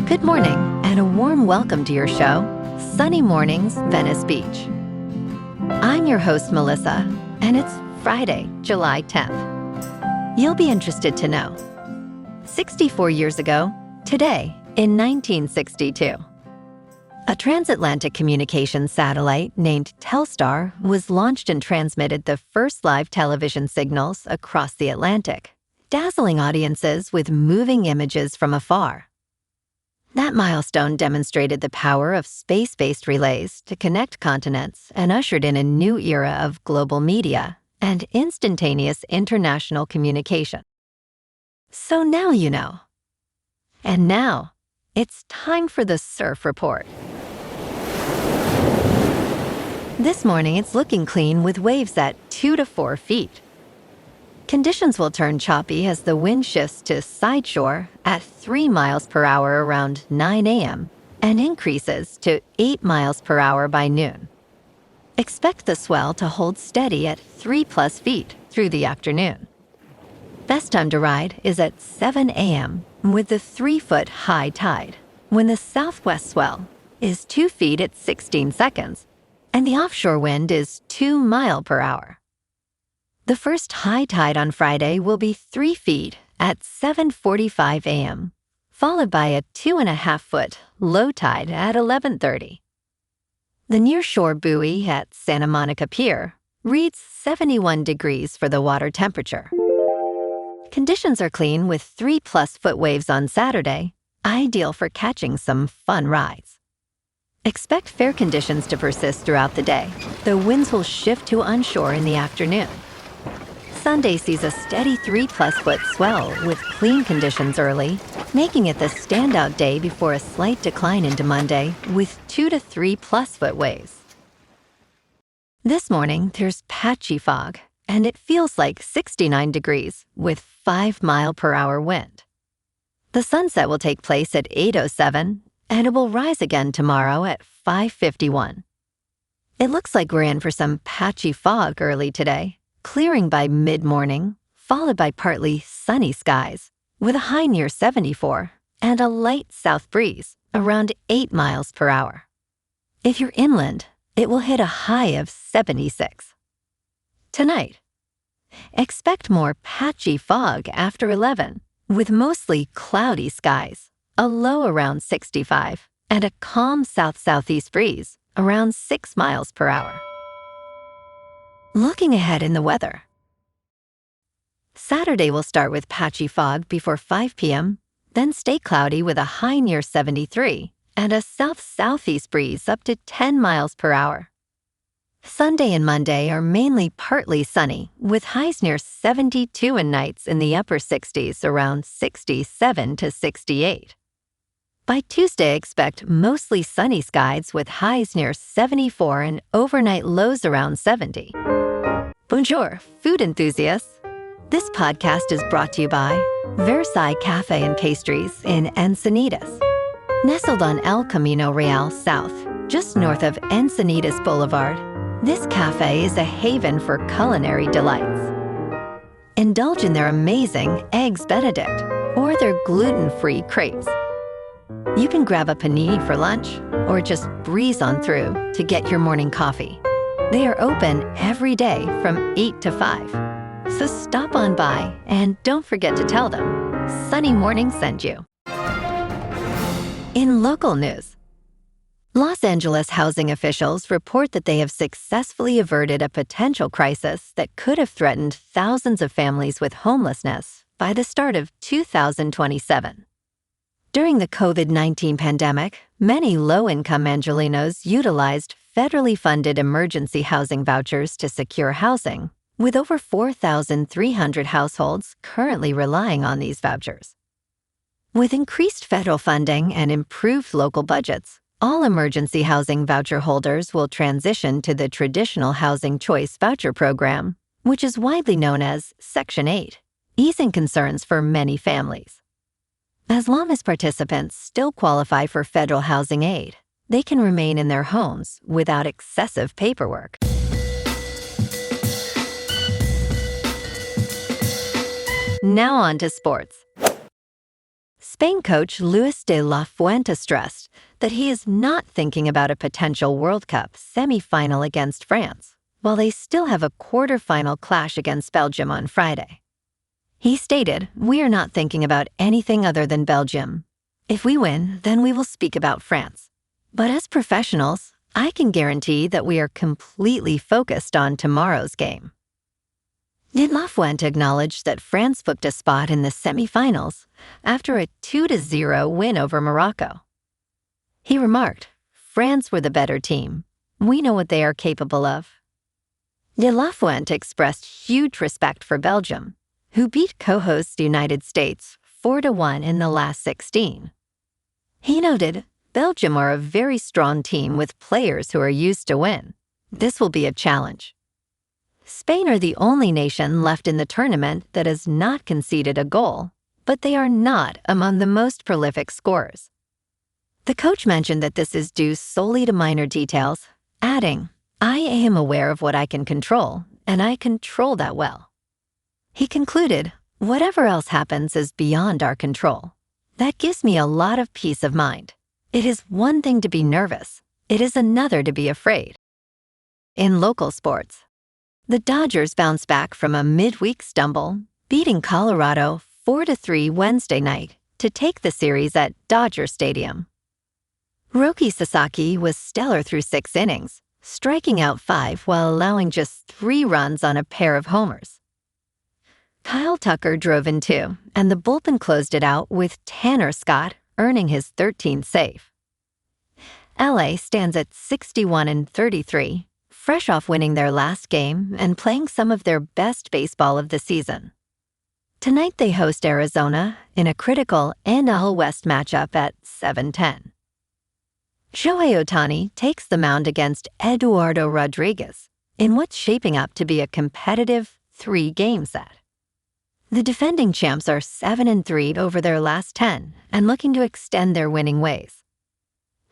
Good morning, and a warm welcome to your show, Sunny Mornings, Venice Beach. I'm your host, Melissa, and it's Friday, July 10th. You'll be interested to know. 64 years ago, today, in 1962, a transatlantic communications satellite named Telstar was launched and transmitted the first live television signals across the Atlantic, dazzling audiences with moving images from afar. That milestone demonstrated the power of space-based relays to connect continents and ushered in a new era of global media and instantaneous international communication. So now you know. And now, it's time for the Surf Report. This morning, it's looking clean with waves at 2 to 4 feet. Conditions will turn choppy as the wind shifts to side shore at 3 miles per hour around 9 a.m. and increases to 8 miles per hour by noon. Expect the swell to hold steady at 3+ feet through the afternoon. Best time to ride is at 7 a.m. with the 3-foot high tide, when the southwest swell is 2 feet at 16 seconds and the offshore wind is 2 miles per hour. The first high tide on Friday will be 3 feet at 7:45 a.m., followed by a 2.5-foot low tide at 11:30. The nearshore buoy at Santa Monica Pier reads 71 degrees for the water temperature. Conditions are clean with 3+ foot waves on Saturday, ideal for catching some fun rides. Expect fair conditions to persist throughout the day, though winds will shift to onshore in the afternoon. Sunday sees a steady 3+ foot swell with clean conditions early, making it the standout day before a slight decline into Monday with 2 to 3+ foot waves. This morning, there's patchy fog, and it feels like 69 degrees with 5 mile per hour wind. The sunset will take place at 8:07, and it will rise again tomorrow at 5:51. It looks like we're in for some patchy fog early today, clearing by mid-morning, followed by partly sunny skies, with a high near 74 and a light south breeze around 8 miles per hour. If you're inland, it will hit a high of 76. Tonight, expect more patchy fog after 11, with mostly cloudy skies, a low around 65, and a calm south-southeast breeze around 6 miles per hour. Looking ahead in the weather. Saturday will start with patchy fog before 5 p.m., then stay cloudy with a high near 73 and a south-southeast breeze up to 10 miles per hour. Sunday and Monday are mainly partly sunny, with highs near 72 and nights in the upper 60s around 67 to 68. By Tuesday, expect mostly sunny skies with highs near 74 and overnight lows around 70. Bonjour, food enthusiasts. This podcast is brought to you by Versailles Cafe and Pastries in Angelenos. Nestled on El Camino Real South, just north of Encinitas Boulevard, this cafe is a haven for culinary delights. Indulge in their amazing Eggs Benedict or their gluten-free crepes. You can grab a panini for lunch or just breeze on through to get your morning coffee. They are open every day from 8 to 5. So stop on by and don't forget to tell them Sunny Morning sent you. In local news, Los Angeles housing officials report that they have successfully averted a potential crisis that could have threatened thousands of families with homelessness by the start of 2027. During the COVID-19 pandemic, many low-income Angelenos utilized federally funded emergency housing vouchers to secure housing, with over 4,300 households currently relying on these vouchers. With increased federal funding and improved local budgets, all emergency housing voucher holders will transition to the traditional Housing Choice Voucher Program, which is widely known as Section 8, easing concerns for many families. As long as participants still qualify for federal housing aid, they can remain in their homes without excessive paperwork. Now on to sports. Spain coach Luis de la Fuente stressed that he is not thinking about a potential World Cup semifinal against France, while they still have a quarterfinal clash against Belgium on Friday. He stated, "We are not thinking about anything other than Belgium. If we win, then we will speak about France. But as professionals, I can guarantee that we are completely focused on tomorrow's game." De La Fuente acknowledged that France booked a spot in the semifinals after a 2-0 win over Morocco. He remarked, "France were the better team. We know what they are capable of." De La Fuente expressed huge respect for Belgium, who beat co-hosts the United States 4-1 in the last 16. He noted, "Belgium are a very strong team with players who are used to win. This will be a challenge." Spain are the only nation left in the tournament that has not conceded a goal, but they are not among the most prolific scorers. The coach mentioned that this is due solely to minor details, adding, "I am aware of what I can control, and I control that well." He concluded, "Whatever else happens is beyond our control. That gives me a lot of peace of mind. It is one thing to be nervous. It is another to be afraid." In local sports, the Dodgers bounced back from a midweek stumble, beating Colorado 4-3 Wednesday night to take the series at Dodger Stadium. Roki Sasaki was stellar through 6 innings, striking out 5 while allowing just 3 runs on a pair of homers. Kyle Tucker drove in 2, and the bullpen closed it out with Tanner Scott earning his 13th save. LA stands at 61-33, fresh off winning their last game and playing some of their best baseball of the season. Tonight they host Arizona in a critical NL West matchup at 7:10. Shohei Ohtani takes the mound against Eduardo Rodriguez in what's shaping up to be a competitive 3-game set. The defending champs are 7-3 over their last 10 and looking to extend their winning ways.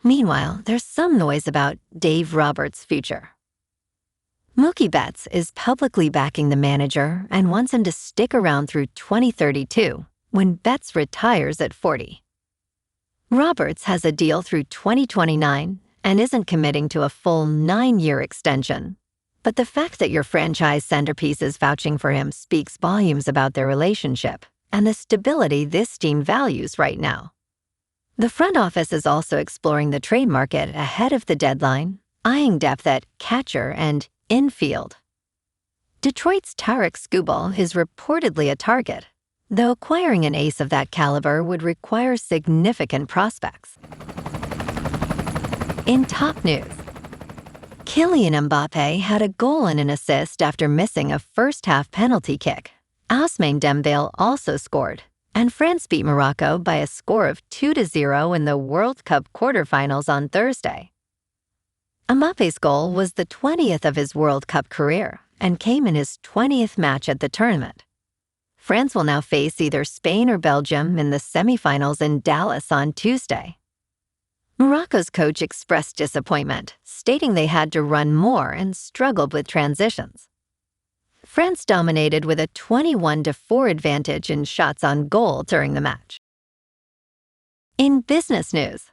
Meanwhile, there's some noise about Dave Roberts' future. Mookie Betts is publicly backing the manager and wants him to stick around through 2032, when Betts retires at 40. Roberts has a deal through 2029 and isn't committing to a full 9-year extension. But the fact that your franchise centerpiece is vouching for him speaks volumes about their relationship and the stability this team values right now. The front office is also exploring the trade market ahead of the deadline, eyeing depth at catcher and infield. Detroit's Tarek Skubal is reportedly a target, though acquiring an ace of that caliber would require significant prospects. In top news, Kylian Mbappe had a goal and an assist after missing a first-half penalty kick. Ousmane Dembele also scored, and France beat Morocco by a score of 2-0 in the World Cup quarterfinals on Thursday. Mbappe's goal was the 20th of his World Cup career and came in his 20th match at the tournament. France will now face either Spain or Belgium in the semifinals in Dallas on Tuesday. Morocco's coach expressed disappointment, stating they had to run more and struggled with transitions. France dominated with a 21-4 advantage in shots on goal during the match. In business news,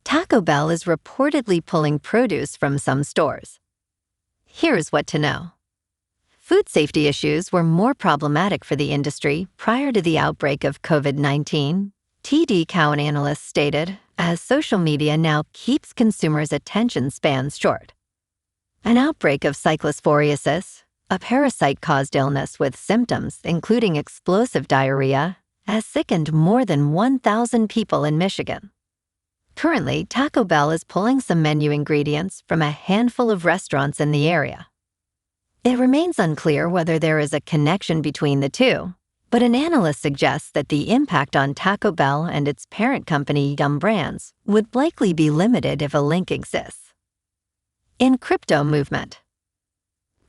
Taco Bell is reportedly pulling produce from some stores. Here's what to know. Food safety issues were more problematic for the industry prior to the outbreak of COVID-19, TD Cowen analysts stated, as social media now keeps consumers' attention spans short. An outbreak of cyclosporiasis, a parasite-caused illness with symptoms including explosive diarrhea, has sickened more than 1,000 people in Michigan. Currently, Taco Bell is pulling some menu ingredients from a handful of restaurants in the area. It remains unclear whether there is a connection between the two, but an analyst suggests that the impact on Taco Bell and its parent company Yum Brands would likely be limited if a link exists. In crypto movement,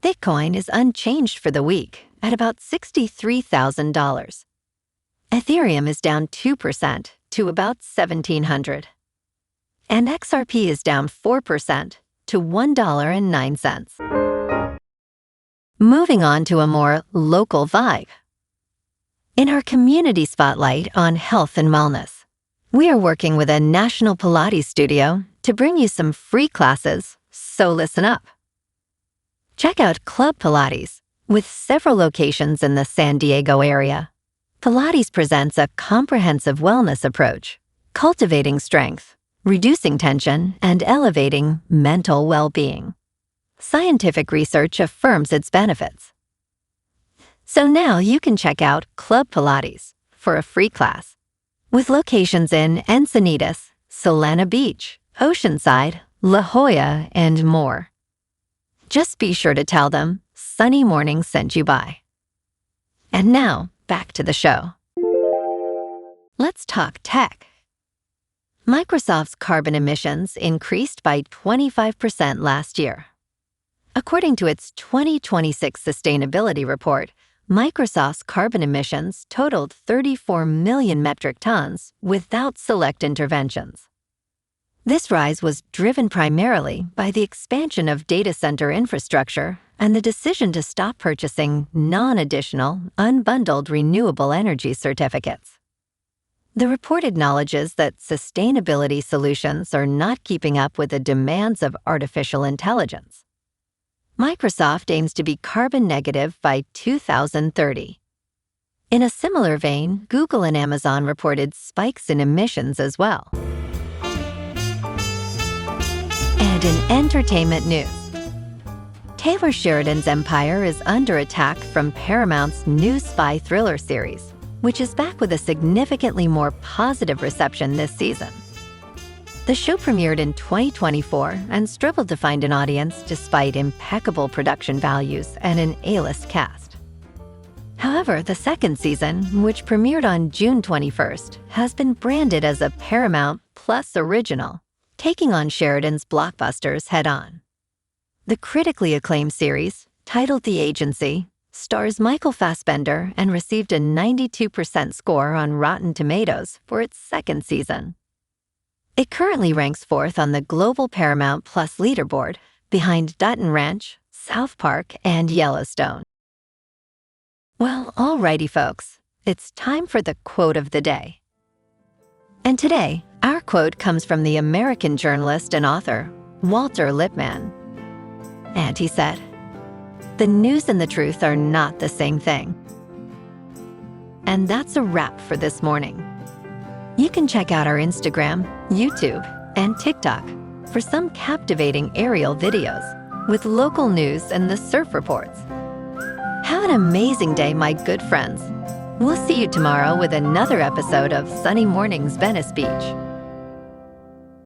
Bitcoin is unchanged for the week at about $63,000. Ethereum is down 2% to about $1,700. And XRP is down 4% to $1.09. Moving on to a more local vibe. In our community spotlight on health and wellness, we are working with a national Pilates studio to bring you some free classes, so listen up. Check out Club Pilates, with several locations in the San Diego area. Pilates presents a comprehensive wellness approach, cultivating strength, reducing tension, and elevating mental well-being. Scientific research affirms its benefits. So now you can check out Club Pilates for a free class, with locations in Encinitas, Solana Beach, Oceanside, La Jolla, and more. Just be sure to tell them Sunny Morning sent you by. And now, back to the show. Let's talk tech. Microsoft's carbon emissions increased by 25% last year. According to its 2026 sustainability report, Microsoft's carbon emissions totaled 34 million metric tons without select interventions. This rise was driven primarily by the expansion of data center infrastructure and the decision to stop purchasing non-additional, unbundled renewable energy certificates. The report acknowledges that sustainability solutions are not keeping up with the demands of artificial intelligence. Microsoft aims to be carbon negative by 2030. In a similar vein, Google and Amazon reported spikes in emissions as well. And in entertainment news, Taylor Sheridan's Empire is under attack from Paramount's new spy thriller series, which is back with a significantly more positive reception this season. The show premiered in 2024 and struggled to find an audience despite impeccable production values and an A-list cast. However, the second season, which premiered on June 21st, has been branded as a Paramount Plus original, taking on Sheridan's blockbusters head-on. The critically acclaimed series, titled The Agency, stars Michael Fassbender and received a 92% score on Rotten Tomatoes for its second season. It currently ranks fourth on the global Paramount Plus leaderboard, behind Dutton Ranch, South Park, and Yellowstone. Well, alrighty folks, it's time for the quote of the day. And today, our quote comes from the American journalist and author, Walter Lippmann. And he said, "The news and the truth are not the same thing." And that's a wrap for this morning. You can check out our Instagram, YouTube, and TikTok for some captivating aerial videos with local news and the surf reports. Have an amazing day, my good friends. We'll see you tomorrow with another episode of Sunny Mornings Venice Beach.